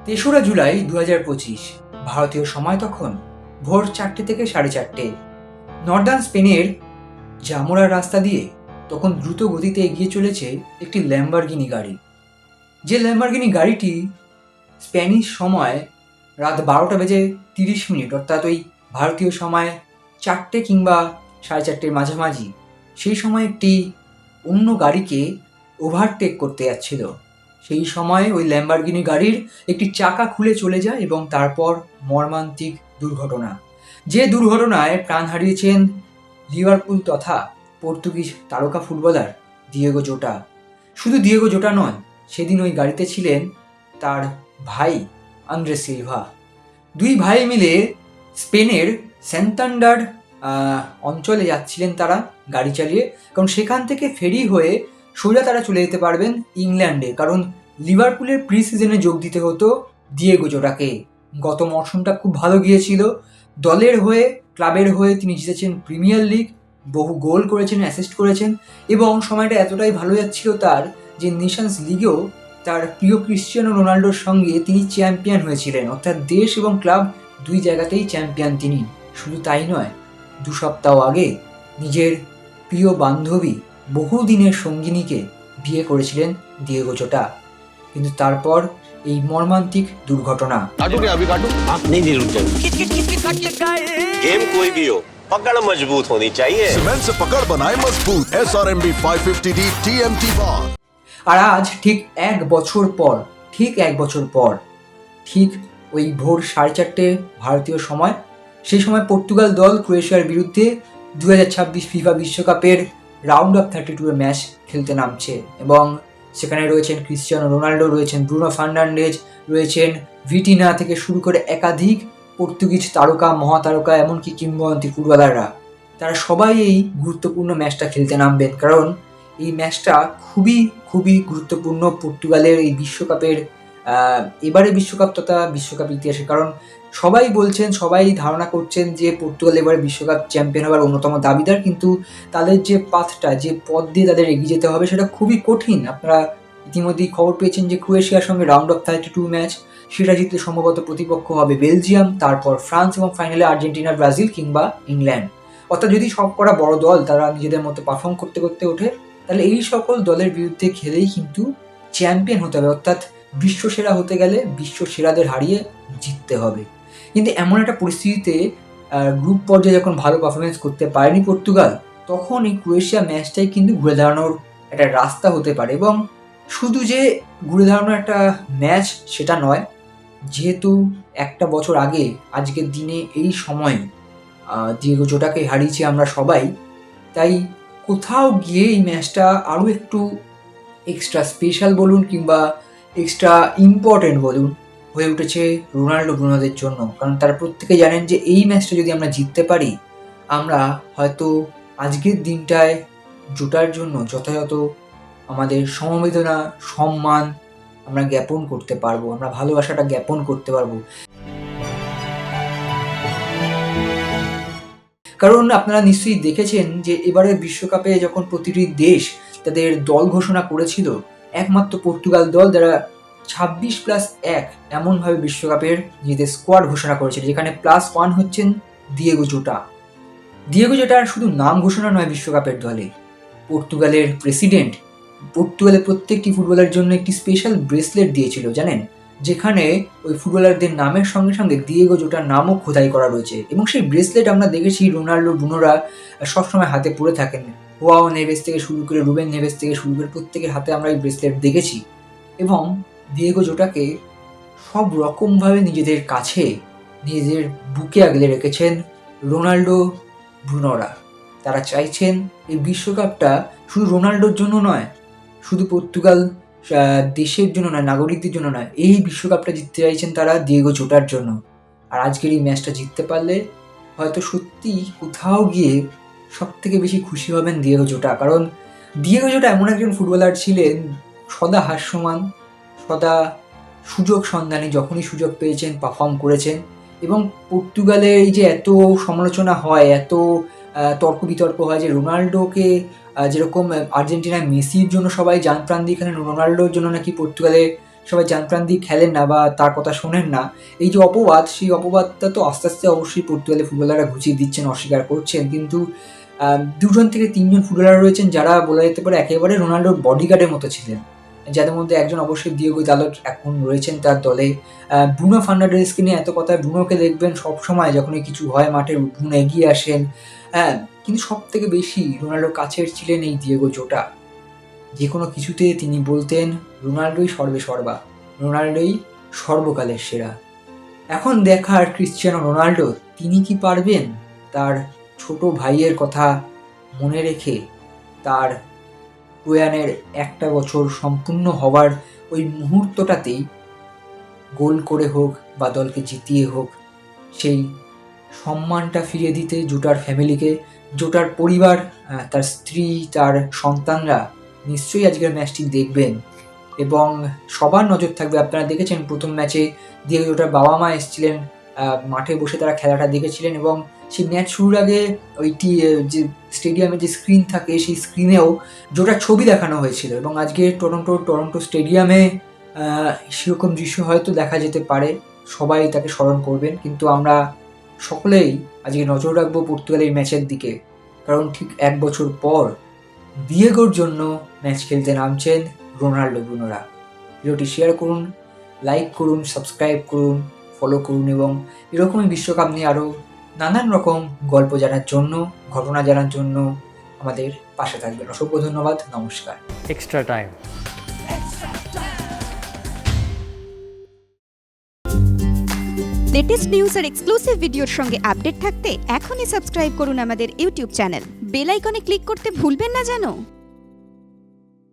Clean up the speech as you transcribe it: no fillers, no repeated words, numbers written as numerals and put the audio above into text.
তেসরা জুলাই 2025। ভারতীয় সময় তখন ভোর 4টে থেকে 4:30। নর্দার্ন স্পেনের জামোরা রাস্তা দিয়ে তখন দ্রুত গতিতে এগিয়ে চলেছে একটি ল্যাম্বরগিনি গাড়ি। যে ল্যাম্বরগিনি গাড়িটি স্প্যানিশ সময় রাত 12:30 অর্থাৎ ওই ভারতীয় সময় 4টে কিংবা 4:30 মাঝামাঝি সেই সময় একটি অন্য গাড়িকে ওভারটেক করতে যাচ্ছিল। সেই সময় ওই ল্যাম্বরগিনি গাড়ির একটি চাকা খুলে চলে যায় এবং তারপর মর্মান্তিক দুর্ঘটনা। যে দুর্ঘটনায় প্রাণ হারিয়েছেন লিভারপুল তথা পর্তুগিজ তারকা ফুটবলার দিয়েগো জোটা। শুধু দিয়েগো জোটা নয়, সেদিন ওই গাড়িতে ছিলেন তার ভাই আন্দ্রে সিলভা। দুই ভাই মিলে স্পেনের স্যান্তান্ডার অঞ্চলে যাচ্ছিলেন তারা গাড়ি চালিয়ে, কারণ সেখান থেকে ফেরি হয়ে সোজা তারা চলে যেতে পারবেন ইংল্যান্ডে, কারণ লিভারপুলের প্রি সিজনে যোগ দিতে হতো দিয়েগো জোটাকে। গত মরশুমটা খুব ভালো গিয়েছিল দলের হয়ে, ক্লাবের হয়ে তিনি জিতেছেন প্রিমিয়ার লিগ, বহু গোল করেছেন, অ্যাসিস্ট করেছেন এবং সময়টা এতটাই ভালো যাচ্ছিল তার যে নেশনস লিগেও তার প্রিয় ক্রিশ্চিয়ানো রোনাল্ডোর সঙ্গে তিনি চ্যাম্পিয়ন হয়েছিলেন, অর্থাৎ দেশ এবং ক্লাব দুই জায়গাতেই চ্যাম্পিয়ন তিনি। শুধু তাই নয়, 2 সপ্তাহ আগে নিজের প্রিয় বান্ধবী, বহুদিনের সঙ্গিনীকে বিয়ে করেছিলেন দিয়েগো জোটা। কিন্তু তারপর এই মর্মান্তিক দুর্ঘটনা। गेम कोई भी हो, पकड़ मजबूत होनी चाहिए। सीमेंट से पकड़ बनाए मजबूत SRMB 550D TMT bar। আর আজ ঠিক 1 বছর পর, ঠিক ওই ভোর 4:30 ভারতীয় সময়, সেই সময় পর্তুগাল দল ক্রোয়েশিয়ার বিরুদ্ধে 2026 ফিফা বিশ্বকাপের রাউন্ড অফ 32 ম্যাচ খেলতে নামছে এবং সেখানে রয়েছেন ক্রিশ্চিয়ানো রোনাল্ডো, রয়েছেন ব্রুনো ফার্নান্ডেজ, রয়েছেন ভিটিনা থেকে শুরু করে একাধিক পর্তুগিজ তারকা, মহাতারকা, এমনকি কিংবদন্তি ফুটবলাররা। তারা সবাই এই গুরুত্বপূর্ণ ম্যাচটা খেলতে নামবেন, কারণ এই ম্যাচটা খুবই গুরুত্বপূর্ণ পর্তুগালের এই বিশ্বকাপের এবারে বিশ্বকাপ তথা বিশ্বকাপ ইতিহাসে। কারণ সবাই ধারণা করছেন যে পর্তুগাল এবারে বিশ্বকাপ চ্যাম্পিয়ন হওয়ার অন্যতম দাবিদার, কিন্তু তাদের যে পথ দিয়ে তাদের এগিয়ে যেতে হবে সেটা খুবই কঠিন। আপনারা ইতিমধ্যেই খবর পেয়েছেন যে ক্রোয়েশিয়ার সঙ্গে রাউন্ড অফ 32 ম্যাচ, সেটা জিতলে সম্ভবত প্রতিপক্ষ হবে বেলজিয়াম, তারপর ফ্রান্স এবং ফাইনালে আর্জেন্টিনা, ব্রাজিল কিংবা ইংল্যান্ড। অর্থাৎ যদি সব করা বড় দল তারা নিজেদের মতো পারফর্ম করতে ওঠে, তাহলে এই সকল দলের বিরুদ্ধে খেলেই কিন্তু চ্যাম্পিয়ন হতে হবে, অর্থাৎ বিশ্বসেরা হতে গেলে বিশ্বসেরাদের হারিয়ে জিততে হবে। কিন্তু এমন একটা পরিস্থিতিতে গ্রুপ পর্যায়ে যখন ভালো পারফরমেন্স করতে পারেনি পর্তুগাল, তখন এই ক্রোয়েশিয়া ম্যাচটাই কিন্তু ঘুরে দাঁড়ানোর একটা রাস্তা হতে পারে। এবং শুধু যে ঘুরে দাঁড়ানোর একটা ম্যাচ সেটা নয়, যেহেতু 1 বছর আগে আজকের দিনে এই সময়ে দিয়েগো জোটাকে হারিয়েছি আমরা সবাই, তাই কোথাও গিয়ে এই ম্যাচটা আরও একটু এক্সট্রা স্পেশাল বলুন কিংবা এক্সট্রা ইম্পর্টেন্ট বলুন হয়ে উঠেছে রোনাল্ডো ব্রুনোদের জন্য। কারণ তারা প্রত্যেকে জানেন যে এই ম্যাচটা যদি আমরা জিততে পারি, আমরা হয়তো আজকের দিনটায় জোটার জন্য যথাযথ আমাদের সমবেদনা, সম্মান আমরা জ্ঞাপন করতে পারবো, আমরা ভালোবাসাটা জ্ঞাপন করতে পারবো। কারণ আপনারা নিশ্চয়ই দেখেছেন যে এবারের বিশ্বকাপে যখন প্রতিটি দেশ তাদের দল ঘোষণা করেছিল, একমাত্র পর্তুগাল দল যারা 26+1 এমনভাবে বিশ্বকাপের নিজেদের স্কোয়াড ঘোষণা করেছিল, যেখানে +1 হচ্ছেন দিয়েগো জোটা। দিয়েগো জোটার শুধু নাম ঘোষণা নয় বিশ্বকাপের দলে, পর্তুগালের প্রেসিডেন্ট পর্তুগালের প্রত্যেকটি ফুটবলারের জন্য একটি স্পেশাল ব্রেসলেট দিয়েছিল, জানেন, যেখানে ওই ফুটবলারদের নামের সঙ্গে সঙ্গে দিয়েগো জোটার নামও খোদাই করা রয়েছে। এবং সেই ব্রেসলেট আমরা দেখেছি রোনাল্ডো, ব্রুনোরা সবসময় হাতে পরে থাকেন। হোয়াও নেভেস থেকে শুরু করে, রুবেন নেভেস থেকে শুরু করে প্রত্যেকের হাতে আমরা এই ব্রেসলেট দেখেছি। এবং দিয়েগো জোটাকে সব রকমভাবে নিজেদের কাছে, নিজেদের বুকে আগলে রেখেছেন রোনাল্ডো, ব্রুনোরা। তারা চাইছেন এই বিশ্বকাপটা শুধু রোনাল্ডোর জন্য নয়, শুধু পর্তুগাল দেশের জন্য নয়, নাগরিকদের জন্য নয়, এই বিশ্বকাপটা জিততে চাইছেন তারা দিয়েগো জোটার জন্য। আর আজকের এই ম্যাচটা জিততে পারলে হয়তো সত্যি কোথাও গিয়ে সব থেকে বেশি খুশি হবেন দিয়েগো জোটা। কারণ দিয়েগো জোটা এমন একজন ফুটবলার ছিলেন, সদা হাস্যমান, সদা সুযোগ সন্ধানী, যখনই সুযোগ পেয়েছেন পারফর্ম করেছেন। এবং পর্তুগালের এই যে এত সমালোচনা হয়, এত তর্ক বিতর্ক হয় যে রোনাল্ডোকে যেরকম আর্জেন্টিনায় মেসির জন্য সবাই জান প্রাণ দিয়ে, এখানে রোনাল্ডোর জন্য নাকি পর্তুগালে সবাই জানপ্রাণ দিয়ে খেলেন না বা তার কথা শোনেন না, এই যে অপবাদ, সেই অপবাদটা তো আস্তে আস্তে অবশ্যই পর্তুগালের ফুটবলাররা ঘুচিয়ে দিচ্ছেন, অস্বীকার করছেন। কিন্তু 2 থেকে 3 ফুটবলার রয়েছেন যারা বলা যেতে পারে একেবারে রোনাল্ডোর বডিগার্ডের মতো ছিলেন, যাদের মধ্যে একজন অবশ্যই ডিয়েগো দালোট এখন রয়েছেন তার দলে। ব্রুনো ফার্নান্ডেজকে নিয়ে এত কথা, ব্রুনোকে দেখবেন সবসময় যখনই কিছু হয় মাঠে ব্রুনো এগিয়ে আসেন, হ্যাঁ। কিন্তু সব থেকে বেশি রোনাল্ডোর কাছের ছিলেন এই ডিয়েগো জোটা। যে কোনো কিছুতে তিনি বলতেন রোনাল্ডোই সর্বে সর্বা, রোনাল্ডোই সর্বকালের সেরা। এখন দেখার ক্রিশ্চিয়ানো রোনাল্ডো তিনি কি পারবেন তার ছোট ভাইয়ের কথা মনে রেখে তার প্রয়াণের 1টা বছর সম্পূর্ণ হওয়ার ওই মুহূর্তটাতেই গোল করে হোক বা দলকে জিতিয়ে হোক সেই সম্মানটা ফিরিয়ে দিতে জোটার ফ্যামিলিকে, জোটার পরিবার, তার স্ত্রী, তার সন্তানরা নিশ্চয়ই আজকের ম্যাচটি দেখবেন এবং সবার নজর থাকবে। আপনারা দেখেছেন প্রথম ম্যাচে ডিয়েগো জোটার বাবা মা এসেছিলেন, মাঠে বসে তারা খেলাটা দেখেছিলেন এবং সেই ম্যাচ শুরুর আগে ওইটি যে স্টেডিয়ামে যে স্ক্রিন থাকে সেই স্ক্রিনেও জোটার ছবি দেখানো হয়েছিল এবং আজকে টরন্টো স্টেডিয়ামে সেরকম দৃশ্য হয়তো দেখা যেতে পারে, সবাই তাকে স্মরণ করবেন। কিন্তু আমরা সকলেই আজকে নজর রাখবো পর্তুগালের ম্যাচের দিকে, কারণ ঠিক 1 বছর পর ডিয়েগোর জন্য ম্যাচ খেলতে নামছেন রোনাল্ডো ব্রুনোরা। ভিডিওটি শেয়ার করুন, লাইক করুন, সাবস্ক্রাইব করুন, ফলো করুন এবং এরকমই বিশ্বকাপ নিয়ে আরও নানান রকম গল্প জানার জন্য, ঘটনা জানার জন্য আমাদের পাশে থাকবেন। অসংখ্য ধন্যবাদ, নমস্কার। extra time. লেটেস্ট নিউজ আর এক্সক্লুসিভ ভিডিওর সঙ্গে আপডেট থাকতে এখনই সাবস্ক্রাইব করুন আমাদের ইউটিউব চ্যানেল। বেল আইকনে ক্লিক করতে ভুলবেন না যেন।